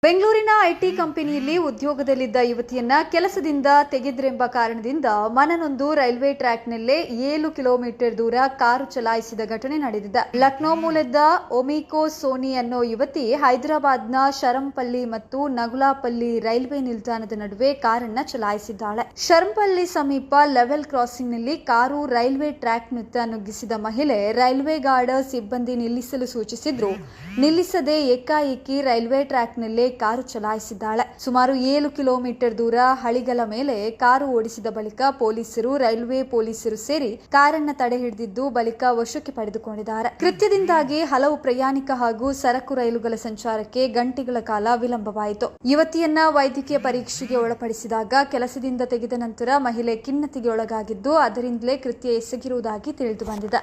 ಬೆಂಗಳೂರಿನ ಐಟಿ ಕಂಪನಿಯಲ್ಲಿ ಉದ್ಯೋಗದಲ್ಲಿದ್ದ ಯುವತಿಯನ್ನ ಕೆಲಸದಿಂದ ತೆಗೆದ್ರೆಂಬ ಕಾರಣದಿಂದ ಮನನೊಂದು ರೈಲ್ವೆ ಟ್ರ್ಯಾಕ್ನಲ್ಲೇ 7 ಕಿಲೋಮೀಟರ್ ದೂರ ಕಾರು ಚಲಾಯಿಸಿದ ಘಟನೆ ನಡೆದಿದೆ. ಲಕ್ನೋ ಮೂಲದ ಒಮಿಕೋ ಸೋನಿ ಅನ್ನೋ ಯುವತಿ ಹೈದರಾಬಾದ್ನ ಶರಂಪಲ್ಲಿ ಮತ್ತು ನಗುಲಾಪಲ್ಲಿ ರೈಲ್ವೆ ನಿಲ್ದಾಣದ ನಡುವೆ ಕಾರನ್ನ ಚಲಾಯಿಸಿದ್ದಾಳೆ. ಶರಂಪಲ್ಲಿ ಸಮೀಪ ಲೆವೆಲ್ ಕ್ರಾಸಿಂಗ್ನಲ್ಲಿ ಕಾರು ರೈಲ್ವೆ ಟ್ರ್ಯಾಕ್ನತ್ತ ನುಗ್ಗಿಸಿದ ಮಹಿಳೆ ರೈಲ್ವೆ ಗಾರ್ಡ್ ಸಿಬ್ಬಂದಿ ನಿಲ್ಲಿಸಲು ಸೂಚಿಸಿದ್ರು. ನಿಲ್ಲಿಸದೆ ಏಕಾಏಕಿ ರೈಲ್ವೆ ಟ್ರ್ಯಾಕ್ನಲ್ಲೇ ಕಾರು ಚಲಾಯಿಸಿದ್ದಾಳೆ. ಸುಮಾರು 7 ಕಿಲೋಮೀಟರ್ ದೂರ ಹಳಿಗಳ ಮೇಲೆ ಕಾರು ಓಡಿಸಿದ ಬಳಿಕ ರೈಲ್ವೆ ಪೊಲೀಸರು ಸೇರಿ ಕಾರನ್ನ ತಡೆ ಹಿಡಿದಿದ್ದು ಬಳಿಕ ವಶಕ್ಕೆ ಪಡೆದುಕೊಂಡಿದ್ದಾರೆ. ಕೃತ್ಯದಿಂದಾಗಿ ಹಲವು ಪ್ರಯಾಣಿಕ ಹಾಗೂ ಸರಕು ರೈಲುಗಳ ಸಂಚಾರಕ್ಕೆ ಗಂಟೆಗಳ ಕಾಲ ವಿಳಂಬವಾಯಿತು. ಯುವತಿಯನ್ನ ವೈದ್ಯಕೀಯ ಪರೀಕ್ಷೆಗೆ ಒಳಪಡಿಸಿದಾಗ ಕೆಲಸದಿಂದ ತೆಗೆದ ನಂತರ ಮಹಿಳೆ ಖಿನ್ನತೆಗೆ ಒಳಗಾಗಿದ್ದು ಅದರಿಂದಲೇ ಕೃತ್ಯ ಎಸಗಿರುವುದಾಗಿ ತಿಳಿದು ಬಂದಿದೆ.